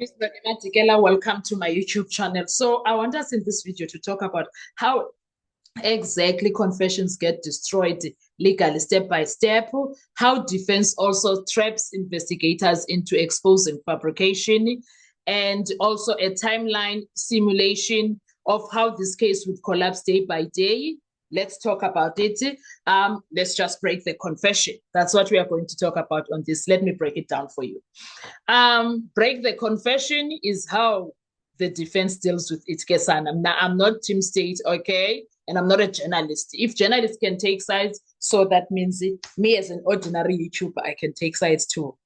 Miss Matikela, welcome to my YouTube channel. So I want us in this video to talk about how exactly confessions get destroyed legally step by step, how defense also traps investigators into exposing fabrication, and also a timeline simulation of how this case would collapse day by day. Let's talk about it. Let's just break the confession. That's what we are going to talk about on this. Let me break it down for you. Break the confession is how the defense deals with it, Kesan. I'm not Team State, okay? And I'm not a journalist. If journalists can take sides, so that means me as an ordinary YouTuber, I can take sides too.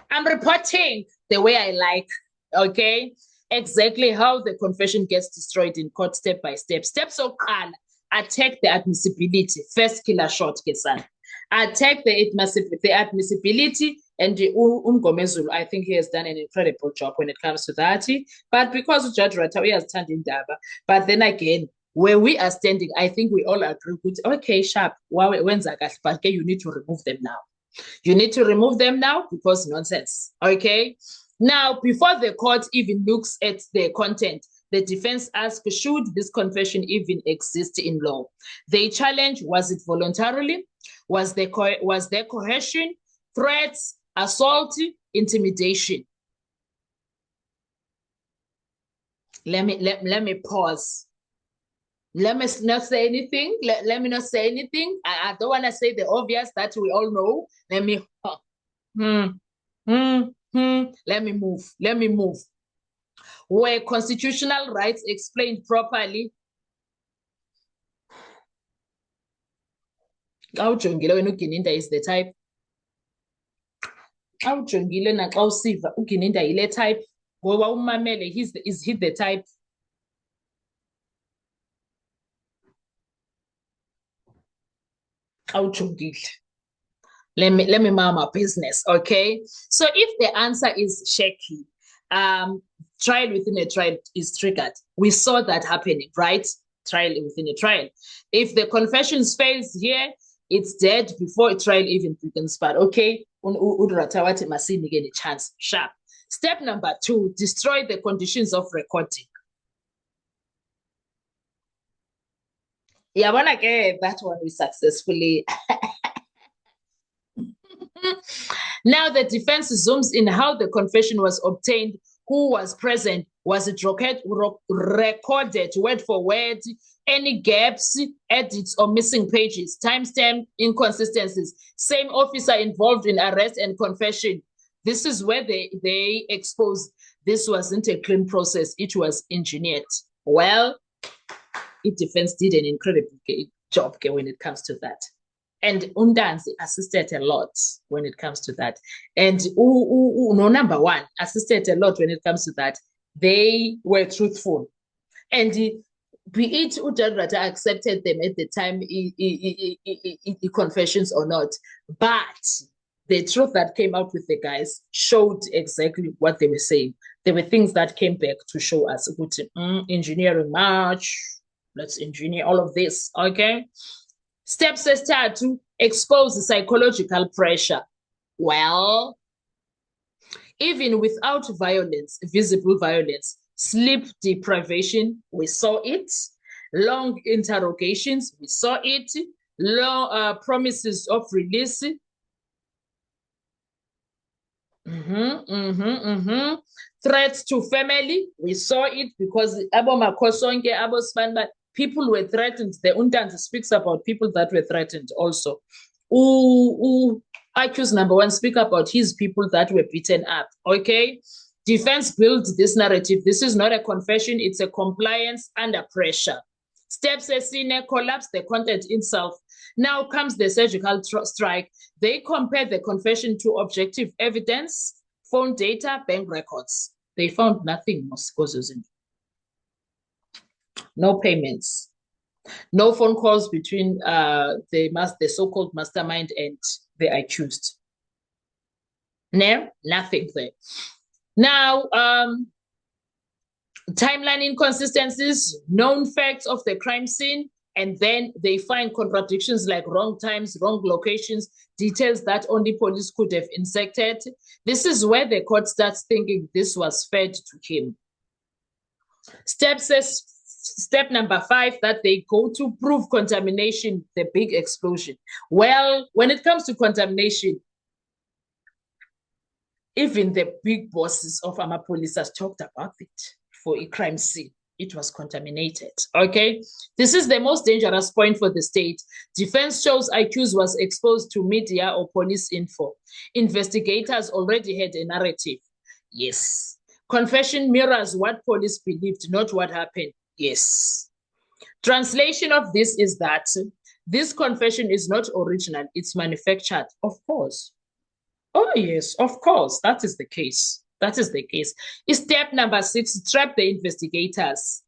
I'm reporting the way I like, okay? Exactly how the confession gets destroyed in court step by step. Steps of color, attack the admissibility. First killer shot, Kesan. Attack the admissibility, and Umgomezulu, I think he has done an incredible job when it comes to that. But because Judge Ratawi has turned in Daba, but then again, where we are standing, I think we all agree with, okay, sharp, when's but you need to remove them now. You need to remove them now because nonsense, okay? Now, before the court even looks at the content, the defense asks, should this confession even exist in law? They challenge, was it voluntarily? Was there coercion, threats, assault, intimidation? Let me pause. Let me not say anything. Let me not say anything. I don't want to say the obvious that we all know. Let me let me move. Let me move. Were constitutional rights explained properly? Awujongile wena uGininda is the type. Awujongile naxa usiva uGininda yile type. Ngoba umamele is he the type? Awujongile. Let me mind my business, okay? So if the answer is shaky, trial within a trial is triggered. We saw that happening, right? Trial within a trial. If the confessions fails here, it's dead before a trial even begins. But okay, Udratawati Masini get a chance. Sharp. Step number 2, destroy the conditions of recording. Yeah, when I get that one, we successfully. Now the defense zooms in how the confession was obtained, who was present, was it recorded word for word, any gaps, edits, or missing pages, timestamp, inconsistencies, same officer involved in arrest and confession. This is where they expose this wasn't a clean process, it was engineered. Well, the defense did an incredible job when it comes to that. And Undanzi assisted a lot when it comes to that. And number one, assisted a lot when it comes to that. They were truthful. And be it Ujadrata accepted them at the time, confessions or not. But the truth that came out with the guys showed exactly what they were saying. There were things that came back to show us, engineering march, let's engineer all of this, okay? Steps start to expose the psychological pressure. Well, even without violence, visible violence, sleep deprivation, we saw it. Long interrogations, we saw it. Long promises of release. Threats to family, we saw it because Abo Makosonke, Abo Spanba, people were threatened. The Undanzi speaks about people that were threatened also. Accused number 1 speak about his people that were beaten up, okay? Defense builds this narrative. This is not a confession, it's a compliance under pressure. Steps as seen collapse the content itself. Now comes the surgical strike. They compare the confession to objective evidence, phone data, bank records. They found nothing, no payments, no phone calls between the so-called mastermind and the accused. No, nothing there. Now, timeline inconsistencies, known facts of the crime scene, And then they find contradictions like wrong times, wrong locations, details that only police could have inserted. This is where the court starts thinking this was fed to him. Step number 5, that they go to prove contamination, the big explosion. Well, when it comes to contamination, even the big bosses of Amapolice has talked about it for a crime scene. It was contaminated, okay? This is the most dangerous point for the state. Defense shows accused was exposed to media or police info. Investigators already had a narrative. Yes. Confession mirrors what police believed, not what happened. Yes. Translation of this is that this confession is not original, it's manufactured, of course. Oh, yes, of course, that is the case. That is the case. Step number 6, trap the investigators.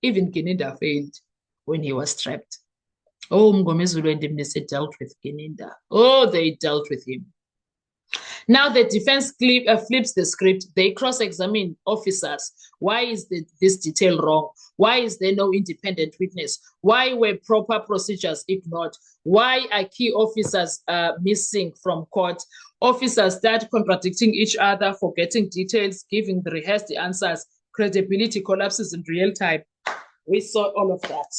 Even Gininda failed when he was trapped. Oh, Mngomezulu and Mnisi dealt with Gininda. Oh, they dealt with him. Now the defense flips the script. They cross-examine officers. Why is this detail wrong? Why is there no independent witness? Why were proper procedures ignored? Why are key officers missing from court? Officers start contradicting each other, forgetting details, giving the rehearsed answers. Credibility collapses in real time. We saw all of that.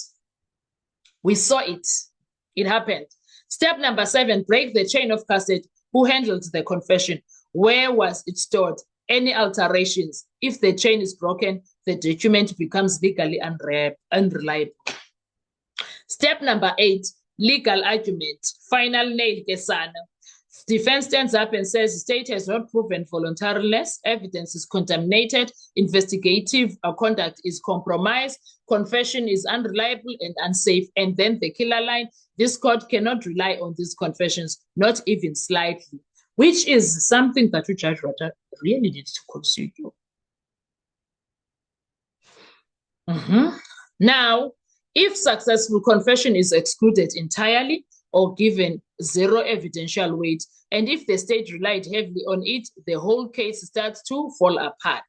We saw it. It happened. Step number 7, break the chain of custody. Who handled the confession? Where was it stored? Any alterations? If the chain is broken, the document becomes legally unreliable. Step number 8, legal argument. Final nail, Kesana. Defense stands up and says the state has not proven voluntariness, evidence is contaminated, investigative conduct is compromised, confession is unreliable and unsafe, and then the killer line, this court cannot rely on these confessions, not even slightly, which is something that Judge Ratha really needs to consider. Now, if successful, confession is excluded entirely or given zero evidential weight, and if the state relied heavily on it, the whole case starts to fall apart.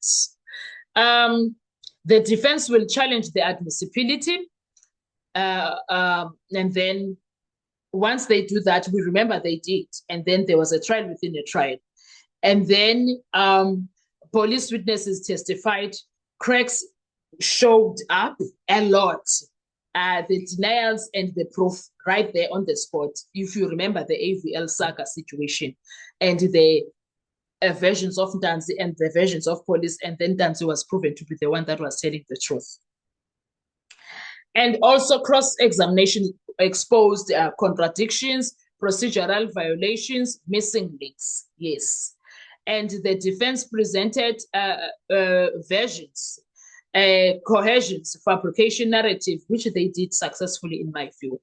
The defense will challenge the admissibility, and then once they do that, we remember they did, and then there was a trial within a trial. And then police witnesses testified, cracks showed up a lot. The denials and the proof right there on the spot. If you remember the AVL saga situation and the versions of Ntanzi and the versions of police, and then Ntanzi was proven to be the one that was telling the truth. And also cross-examination exposed contradictions, procedural violations, missing links. Yes. And the defense presented versions, cohesions, fabrication narrative, which they did successfully in my view.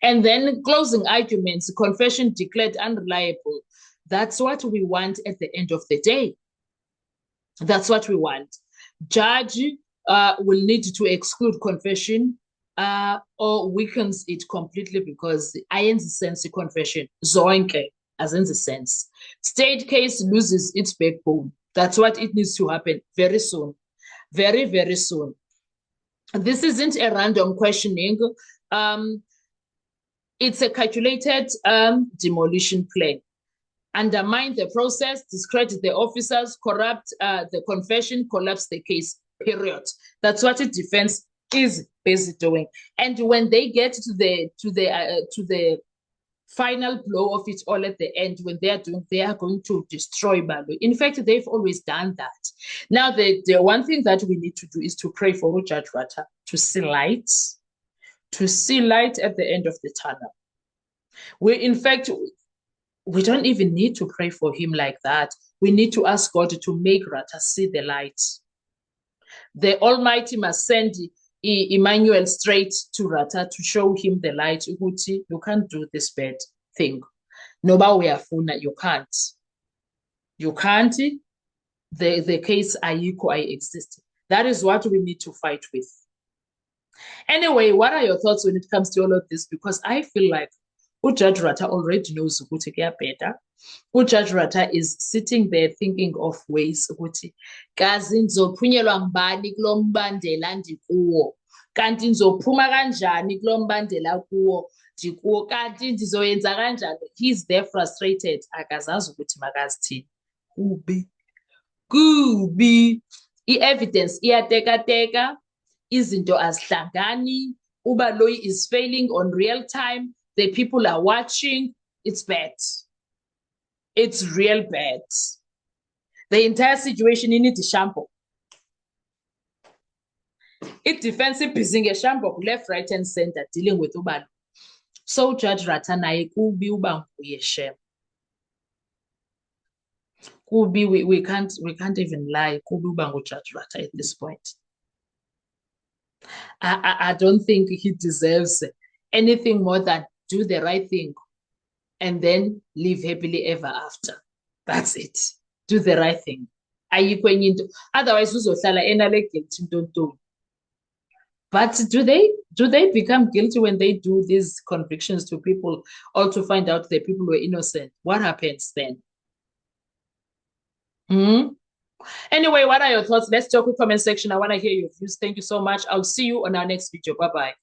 And then closing arguments, confession declared unreliable. That's what we want at the end of the day. That's what we want. Judge will need to exclude confession or weakens it completely because I in the sense confession, zonke, as in the sense. State case loses its backbone. That's what it needs to happen very soon. Very, very soon. This isn't a random questioning. It's a calculated demolition plan. Undermine the process, discredit the officers, corrupt the confession, collapse the case, period. That's what the defense is busy doing. And when they get to the final blow of it all at the end, when they are going to destroy Balu. In fact, they've always done that. Now, the one thing that we need to do is to pray for Judge Ratha to see light at the end of the tunnel. In fact, we don't even need to pray for him like that. We need to ask God to make Ratha see the light. The Almighty must send Emmanuel straight to Ratha to show him the light. You can't do this bad thing. Nobody, you can't. You can't. The case I exist. That is what we need to fight with. Anyway, what are your thoughts when it comes to all of this? Because I feel like Judge Ratha already knows ukuthi better. Judge Ratha is sitting there thinking of ways ukuthi kazi ngizophunyelwa ngibani kulo mbandela ndikuwo. kanti nizophuma kanjani kulo mbandela kuwo ndikuwo, kanti ndizoyenza kanjani. He's there frustrated, akazazi ukuthi makazithini. Kubi i-evidence iyatekateka, izinto azihlangani, uba lo is failing on real time, the people are watching. It's bad. It's real bad. The entire situation in the shampoo. It defensive busy shampoo left, right, and center dealing with Ubalo. So Judge Ratanaye kubi uba nguye shem. Kubi, we can't even lie. Kubi uba Judge Rata at this point. I don't think he deserves anything more than do the right thing and then live happily ever after. That's it. Do the right thing. Otherwise, uzohlala enale guilty ntontoni. But do they become guilty when they do these convictions to people, or to find out that people were innocent? What happens then? Anyway, what are your thoughts? Let's talk in the comment section. I want to hear your views. Thank you so much. I'll see you on our next video. Bye-bye.